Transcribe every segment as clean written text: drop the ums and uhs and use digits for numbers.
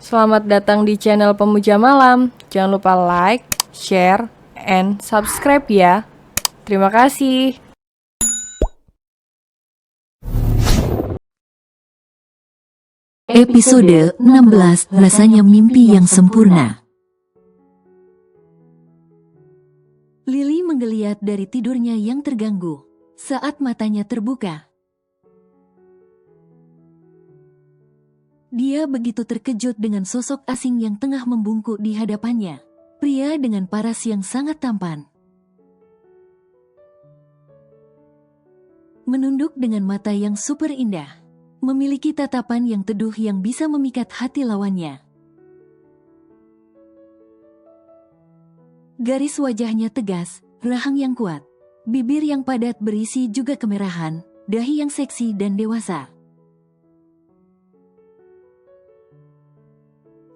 Selamat datang di channel Pemuja Malam. Jangan lupa like, share, and subscribe ya. Terima kasih. Episode 16, Rasanya Mimpi yang Sempurna. Lily menggeliat dari tidurnya yang terganggu saat matanya terbuka. Dia begitu terkejut dengan sosok asing yang tengah membungkuk di hadapannya. Pria dengan paras yang sangat tampan. Menunduk dengan mata yang super indah. Memiliki tatapan yang teduh yang bisa memikat hati lawannya. Garis wajahnya tegas, rahang yang kuat. Bibir yang padat berisi juga kemerahan, dahi yang seksi dan dewasa.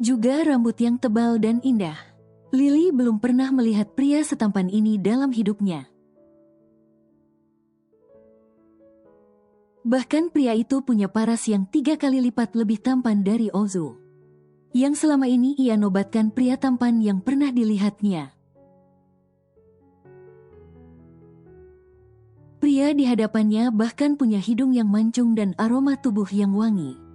Juga rambut yang tebal dan indah. Lily belum pernah melihat pria setampan ini dalam hidupnya. Bahkan pria itu punya paras yang 3 kali lipat lebih tampan dari Ozu, yang selama ini ia nobatkan pria tampan yang pernah dilihatnya. Pria di hadapannya bahkan punya hidung yang mancung dan aroma tubuh yang wangi.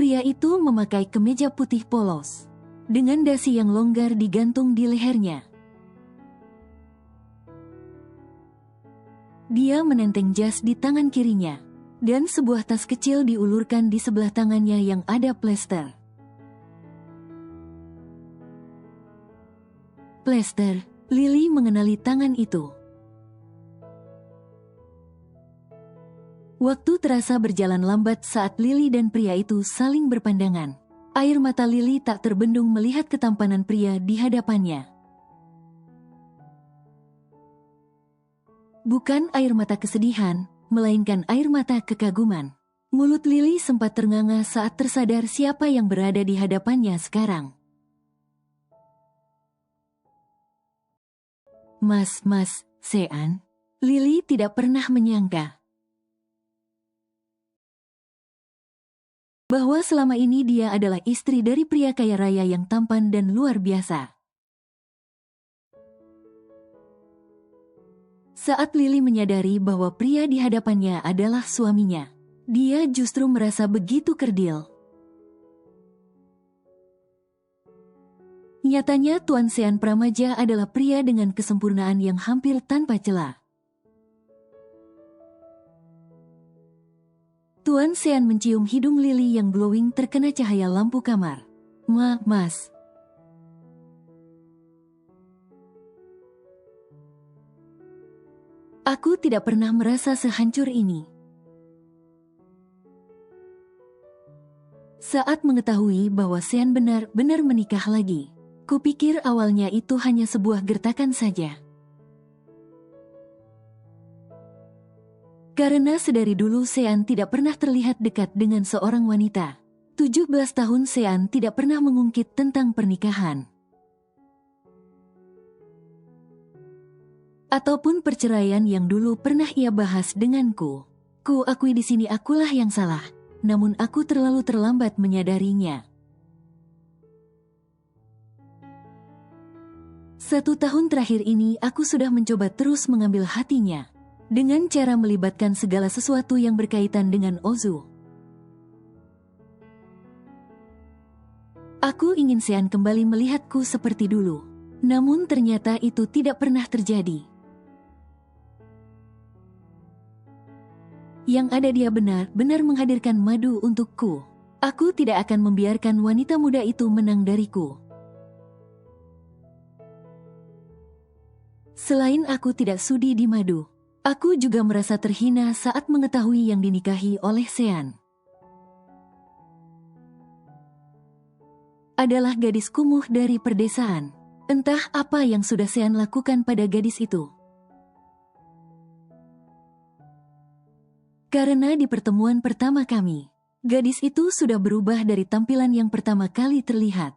Pria itu memakai kemeja putih polos, dengan dasi yang longgar digantung di lehernya. Dia menenteng jas di tangan kirinya, dan sebuah tas kecil diulurkan di sebelah tangannya yang ada plester. Plester, Lily mengenali tangan itu. Waktu terasa berjalan lambat saat Lily dan pria itu saling berpandangan. Air mata Lily tak terbendung melihat ketampanan pria di hadapannya. Bukan air mata kesedihan, melainkan air mata kekaguman. Mulut Lily sempat ternganga saat tersadar siapa yang berada di hadapannya sekarang. Mas, Sean. Lily tidak pernah menyangka bahwa selama ini dia adalah istri dari pria kaya raya yang tampan dan luar biasa. Saat Lily menyadari bahwa pria di hadapannya adalah suaminya, dia justru merasa begitu kerdil. Nyatanya Tuan Sean Pramaja adalah pria dengan kesempurnaan yang hampir tanpa celah. Tuan Sean mencium hidung Lily yang glowing terkena cahaya lampu kamar. Mas. Aku tidak pernah merasa sehancur ini. Saat mengetahui bahwa Sean benar-benar menikah lagi, kupikir awalnya itu hanya sebuah gertakan saja. Karena sedari dulu Sean tidak pernah terlihat dekat dengan seorang wanita. 17 tahun Sean tidak pernah mengungkit tentang pernikahan. Ataupun perceraian yang dulu pernah ia bahas denganku. Ku akui di sini akulah yang salah, namun aku terlalu terlambat menyadarinya. 1 tahun terakhir ini aku sudah mencoba terus mengambil hatinya, dengan cara melibatkan segala sesuatu yang berkaitan dengan Ozu. Aku ingin Sean kembali melihatku seperti dulu, namun ternyata itu tidak pernah terjadi. Yang ada dia benar-benar menghadirkan madu untukku. Aku tidak akan membiarkan wanita muda itu menang dariku. Selain aku tidak sudi di madu, aku juga merasa terhina saat mengetahui yang dinikahi oleh Sean adalah gadis kumuh dari perdesaan. Entah apa yang sudah Sean lakukan pada gadis itu. Karena di pertemuan pertama kami, gadis itu sudah berubah dari tampilan yang pertama kali terlihat.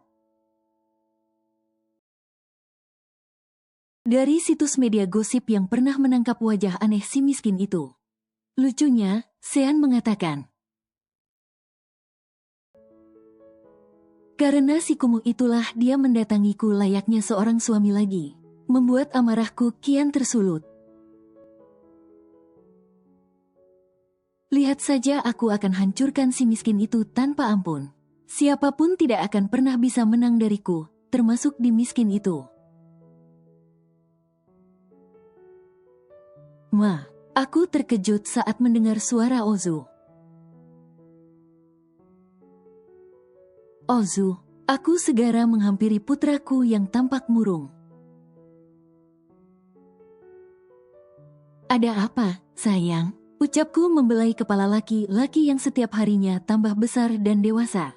Dari situs media gosip yang pernah menangkap wajah aneh si miskin itu. Lucunya, Sean mengatakan, Karena si kumuh itulah dia mendatangiku layaknya seorang suami lagi, membuat amarahku kian tersulut. Lihat saja, aku akan hancurkan si miskin itu tanpa ampun. Siapapun tidak akan pernah bisa menang dariku, termasuk di miskin itu. Ma, aku terkejut saat mendengar suara Ozu. Ozu, aku segera menghampiri putraku yang tampak murung. Ada apa, sayang? Ucapku membelai kepala laki-laki yang setiap harinya tambah besar dan dewasa.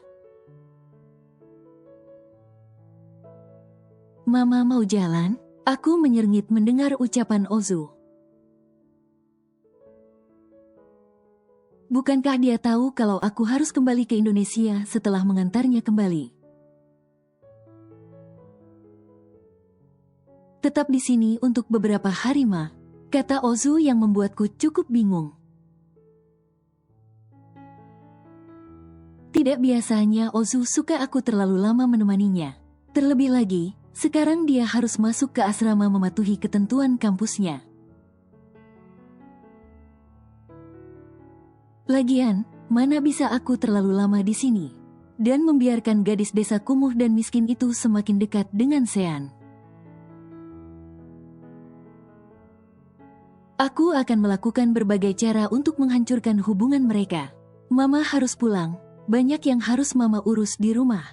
Mama mau jalan? Aku menyerngit mendengar ucapan Ozu. Bukankah dia tahu kalau aku harus kembali ke Indonesia setelah mengantarnya kembali? Tetap di sini untuk beberapa hari, Ma, kata Ozu yang membuatku cukup bingung. Tidak biasanya Ozu suka aku terlalu lama menemaninya. Terlebih lagi, sekarang dia harus masuk ke asrama mematuhi ketentuan kampusnya. Lagian, mana bisa aku terlalu lama di sini dan membiarkan gadis desa kumuh dan miskin itu semakin dekat dengan Sean. Aku akan melakukan berbagai cara untuk menghancurkan hubungan mereka. Mama harus pulang, banyak yang harus Mama urus di rumah.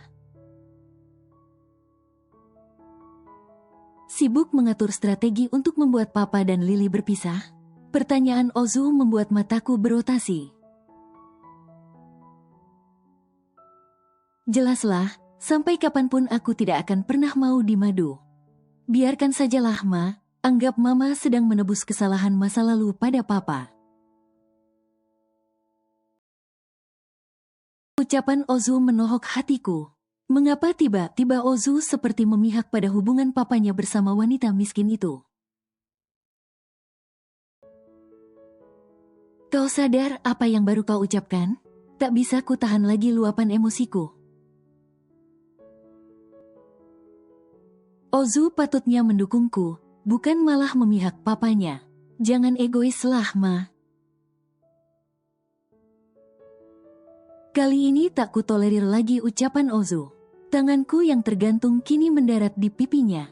Sibuk mengatur strategi untuk membuat Papa dan Lily berpisah? Pertanyaan Ozu membuat mataku berotasi. Jelaslah, sampai kapanpun aku tidak akan pernah mau dimadu. Biarkan sajalah, Ma, anggap Mama sedang menebus kesalahan masa lalu pada Papa. Ucapan Ozu menohok hatiku. Mengapa tiba-tiba Ozu seperti memihak pada hubungan papanya bersama wanita miskin itu? Kau sadar apa yang baru kau ucapkan? Tak bisa ku tahan lagi luapan emosiku. Ozu patutnya mendukungku, bukan malah memihak papanya. Jangan egoislah, Ma. Kali ini tak kutolerir lagi ucapan Ozu. Tanganku yang tergantung kini mendarat di pipinya.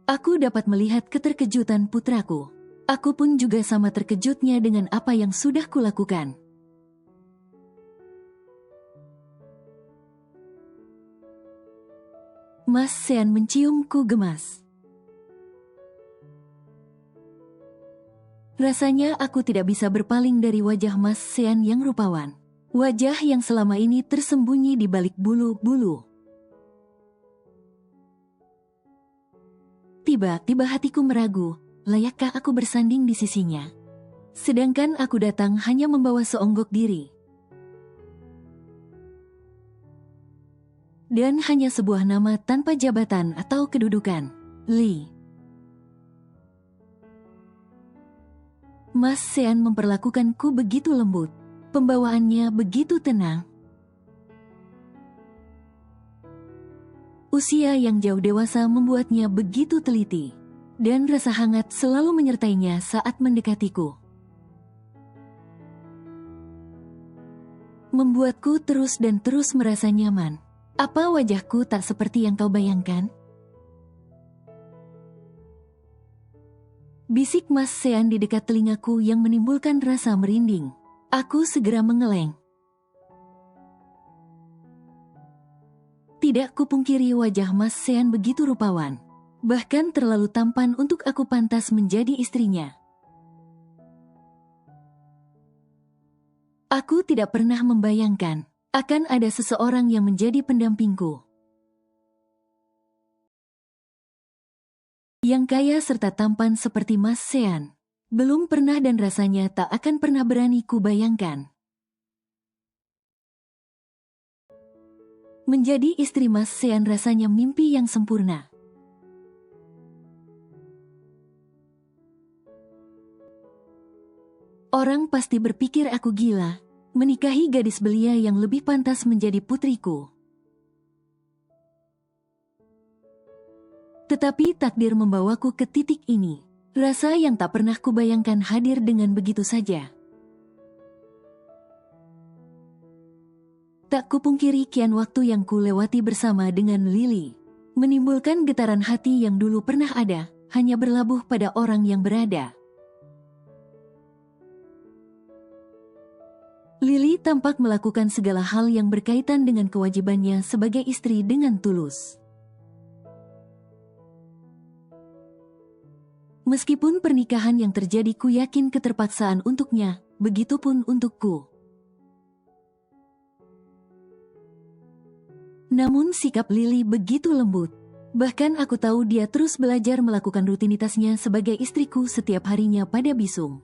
Aku dapat melihat keterkejutan putraku. Aku pun juga sama terkejutnya dengan apa yang sudah kulakukan. Mas Sean menciumku gemas. Rasanya aku tidak bisa berpaling dari wajah Mas Sean yang rupawan. Wajah yang selama ini tersembunyi di balik bulu-bulu. Tiba-tiba hatiku meragu, layakkah aku bersanding di sisinya? Sedangkan aku datang hanya membawa seonggok diri. Dan hanya sebuah nama tanpa jabatan atau kedudukan, Lee. Mas Sean memperlakukanku begitu lembut. Pembawaannya begitu tenang. Usia yang jauh dewasa membuatnya begitu teliti. Dan rasa hangat selalu menyertainya saat mendekatiku. Membuatku terus dan terus merasa nyaman. Apa wajahku tak seperti yang kau bayangkan? Bisik Mas Sean di dekat telingaku yang menimbulkan rasa merinding. Aku segera mengeleng. Tidak kupungkiri wajah Mas Sean begitu rupawan. Bahkan terlalu tampan untuk aku pantas menjadi istrinya. Aku tidak pernah membayangkan akan ada seseorang yang menjadi pendampingku. Yang kaya serta tampan seperti Mas Sean. Belum pernah dan rasanya tak akan pernah berani ku bayangkan. Menjadi istri Mas Sean rasanya mimpi yang sempurna. Orang pasti berpikir aku gila. menikahi gadis belia yang lebih pantas menjadi putriku. Tetapi takdir membawaku ke titik ini. Rasa yang tak pernah kubayangkan hadir dengan begitu saja. Tak kupungkiri kian waktu yang kulewati bersama dengan Lily menimbulkan getaran hati yang dulu pernah ada, hanya berlabuh pada orang yang berada. Lily tampak melakukan segala hal yang berkaitan dengan kewajibannya sebagai istri dengan tulus. Meskipun pernikahan yang terjadi ku yakin keterpaksaan untuknya, begitupun untukku. Namun sikap Lily begitu lembut. Bahkan aku tahu dia terus belajar melakukan rutinitasnya sebagai istriku setiap harinya pada Bisung.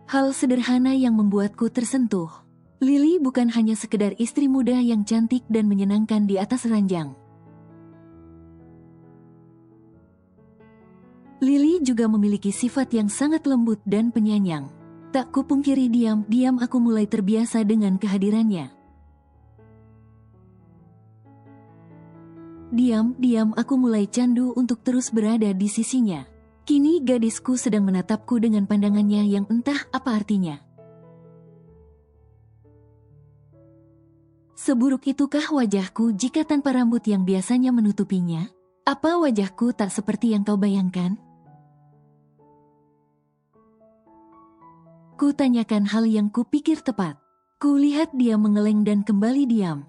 Hal sederhana yang membuatku tersentuh. Lily bukan hanya sekedar istri muda yang cantik dan menyenangkan di atas ranjang. Lily juga memiliki sifat yang sangat lembut dan penyayang. Tak kupungkiri diam-diam aku mulai terbiasa dengan kehadirannya. Diam-diam aku mulai candu untuk terus berada di sisinya. Kini gadisku sedang menatapku dengan pandangannya yang entah apa artinya. Seburuk itukah wajahku jika tanpa rambut yang biasanya menutupinya? Apa wajahku tak seperti yang kau bayangkan? Ku tanyakan hal yang kupikir tepat. Ku lihat dia mengeleng dan kembali diam.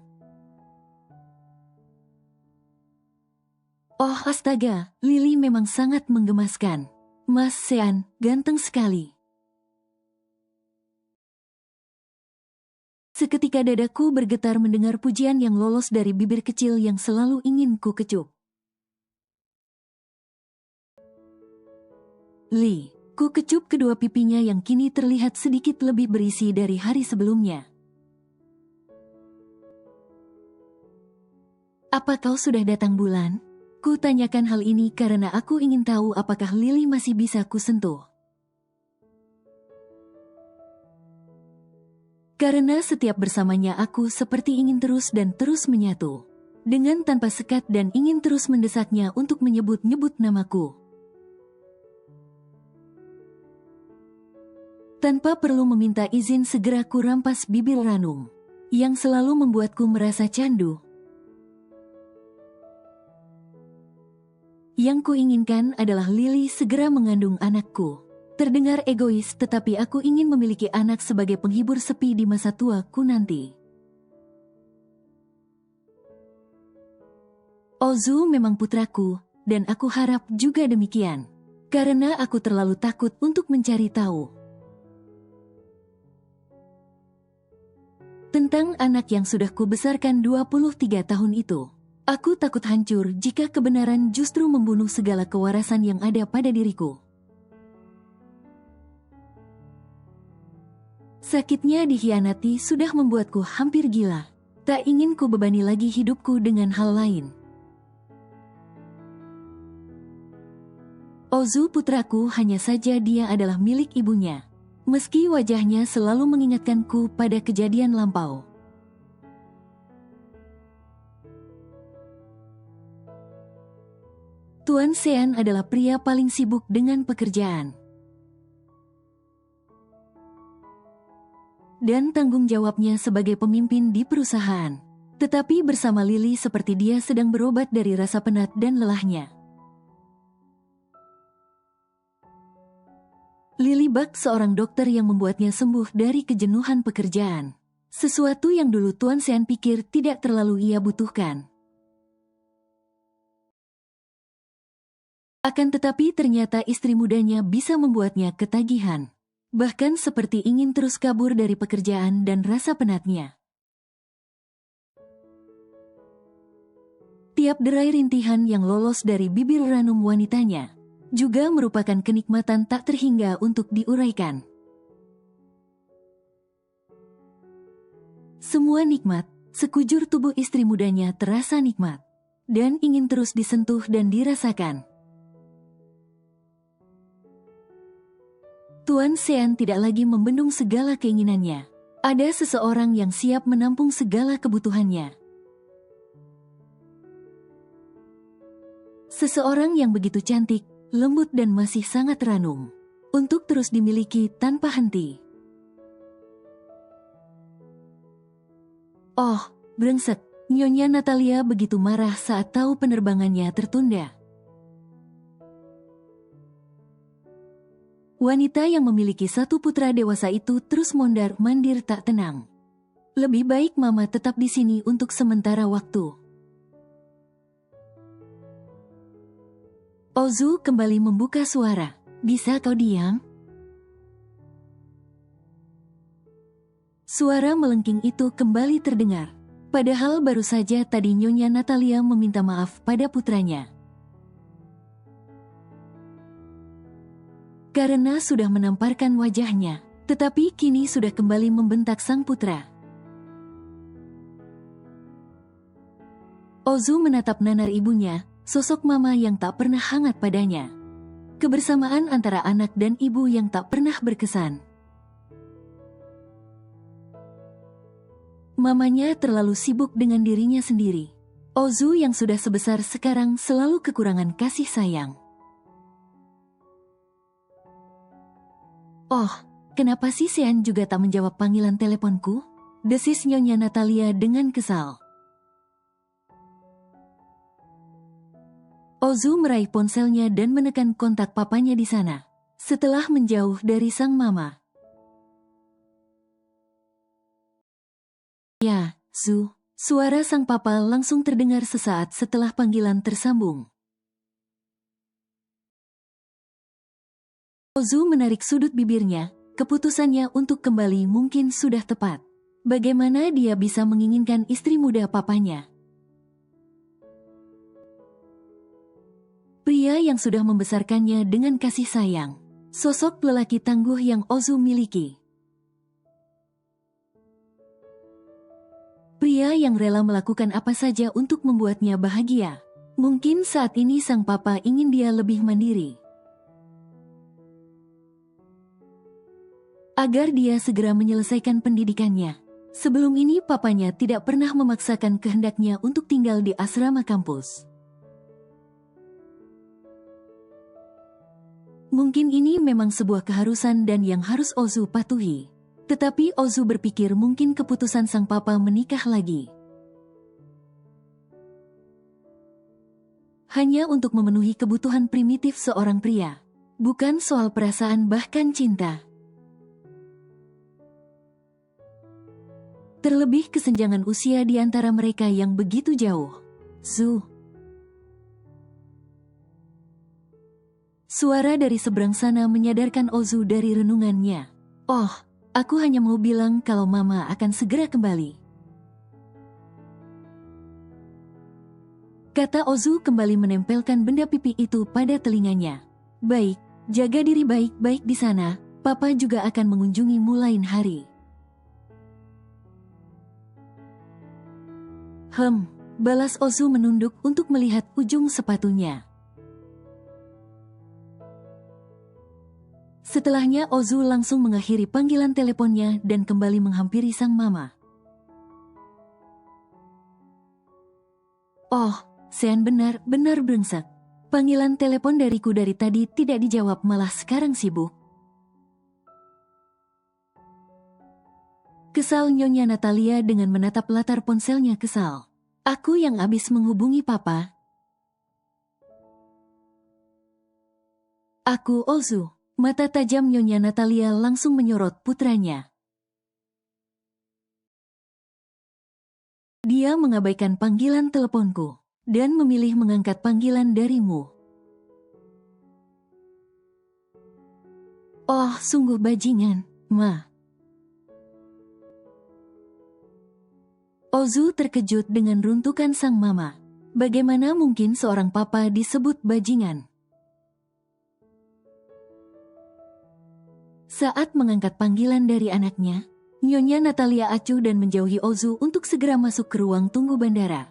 Oh astaga, Lily memang sangat menggemaskan. Mas Sean, ganteng sekali. Seketika dadaku bergetar mendengar pujian yang lolos dari bibir kecil yang selalu ingin ku kecup. Lee. Ku kecup kedua pipinya yang kini terlihat sedikit lebih berisi dari hari sebelumnya. Apa kau sudah datang bulan? Ku tanyakan hal ini karena aku ingin tahu apakah Lily masih bisa ku sentuh. Karena setiap bersamanya aku seperti ingin terus dan terus menyatu. Dengan tanpa sekat dan ingin terus mendesaknya untuk menyebut-nyebut namaku. Tanpa perlu meminta izin segera ku rampas bibir ranum, yang selalu membuatku merasa candu. Yang kuinginkan adalah Lily segera mengandung anakku. Terdengar egois tetapi aku ingin memiliki anak sebagai penghibur sepi di masa tuaku nanti. Ozu memang putraku, dan aku harap juga demikian. Karena aku terlalu takut untuk mencari tahu. Tentang anak yang sudah kubesarkan 23 tahun itu. Aku takut hancur jika kebenaran justru membunuh segala kewarasan yang ada pada diriku. Sakitnya dikhianati sudah membuatku hampir gila. Tak ingin ku bebani lagi hidupku dengan hal lain. Ozu putraku hanya saja dia adalah milik ibunya. Meski wajahnya selalu mengingatkanku pada kejadian lampau. Tuan Sean adalah pria paling sibuk dengan pekerjaan. Dan tanggung jawabnya sebagai pemimpin di perusahaan. Tetapi bersama Lily seperti dia sedang berobat dari rasa penat dan lelahnya. Lily Buck seorang dokter yang membuatnya sembuh dari kejenuhan pekerjaan. Sesuatu yang dulu Tuan Sean pikir tidak terlalu ia butuhkan. Akan tetapi ternyata istri mudanya bisa membuatnya ketagihan. Bahkan seperti ingin terus kabur dari pekerjaan dan rasa penatnya. Tiap derai rintihan yang lolos dari bibir ranum wanitanya juga merupakan kenikmatan tak terhingga untuk diuraikan. Semua nikmat, sekujur tubuh istri mudanya terasa nikmat, dan ingin terus disentuh dan dirasakan. Tuan Sean tidak lagi membendung segala keinginannya. Ada seseorang yang siap menampung segala kebutuhannya. Seseorang yang begitu cantik, lembut dan masih sangat ranum. Untuk terus dimiliki tanpa henti. Oh, brengsek. Nyonya Natalia begitu marah saat tahu penerbangannya tertunda. Wanita yang memiliki satu putra dewasa itu terus mondar-mandir tak tenang. Lebih baik Mama tetap di sini untuk sementara waktu. Ozu kembali membuka suara. Bisa kau diam? Suara melengking itu kembali terdengar. Padahal baru saja tadi Nyonya Natalia meminta maaf pada putranya. Karena sudah menamparkan wajahnya, tetapi kini sudah kembali membentak sang putra. Ozu menatap nanar ibunya, sosok mama yang tak pernah hangat padanya. Kebersamaan antara anak dan ibu yang tak pernah berkesan. Mamanya terlalu sibuk dengan dirinya sendiri. Ozu yang sudah sebesar sekarang selalu kekurangan kasih sayang. Oh, kenapa sih Sean juga tak menjawab panggilan teleponku? Desis Nyonya Natalia dengan kesal. Ozu meraih ponselnya dan menekan kontak papanya di sana. Setelah menjauh dari sang mama. Ya, Zu. Suara sang papa langsung terdengar sesaat setelah panggilan tersambung. Ozu menarik sudut bibirnya, keputusannya untuk kembali mungkin sudah tepat. Bagaimana dia bisa menginginkan istri muda papanya? Pria yang sudah membesarkannya dengan kasih sayang. Sosok lelaki tangguh yang Ozu miliki. Pria yang rela melakukan apa saja untuk membuatnya bahagia. Mungkin saat ini sang papa ingin dia lebih mandiri. Agar dia segera menyelesaikan pendidikannya. Sebelum ini papanya tidak pernah memaksakan kehendaknya untuk tinggal di asrama kampus. Mungkin ini memang sebuah keharusan dan yang harus Ozu patuhi. Tetapi Ozu berpikir mungkin keputusan sang papa menikah lagi. Hanya untuk memenuhi kebutuhan primitif seorang pria. Bukan soal perasaan bahkan cinta. Terlebih kesenjangan usia di antara mereka yang begitu jauh. Zu. Suara dari seberang sana menyadarkan Ozu dari renungannya. Oh, aku hanya mau bilang kalau Mama akan segera kembali. Kata Ozu kembali menempelkan benda pipi itu pada telinganya. Baik, jaga diri baik-baik di sana, Papa juga akan mengunjungimu lain hari. Balas Ozu menunduk untuk melihat ujung sepatunya. Setelahnya Ozu langsung mengakhiri panggilan teleponnya dan kembali menghampiri sang mama. Oh, Sean benar-benar brengsek. Panggilan telepon dariku dari tadi tidak dijawab malah sekarang sibuk. Kesal Nyonya Natalia dengan menatap latar ponselnya kesal. Aku yang habis menghubungi papa. Aku Ozu. Mata tajam Nyonya Natalia langsung menyorot putranya. Dia mengabaikan panggilan teleponku dan memilih mengangkat panggilan darimu. Oh, sungguh bajingan, Ma. Ozu terkejut dengan runtukan sang mama. Bagaimana mungkin seorang papa disebut bajingan? Saat mengangkat panggilan dari anaknya, Nyonya Natalia acuh dan menjauhi Ozu untuk segera masuk ke ruang tunggu bandara.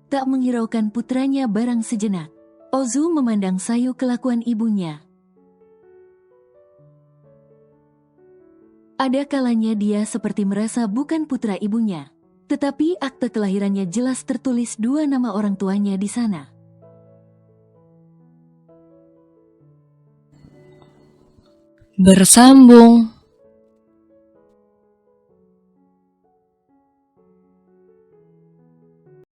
Tak menghiraukan putranya barang sejenak. Ozu memandang sayu kelakuan ibunya. Ada kalanya dia seperti merasa bukan putra ibunya. Tetapi akte kelahirannya jelas tertulis 2 nama orang tuanya di sana. Bersambung.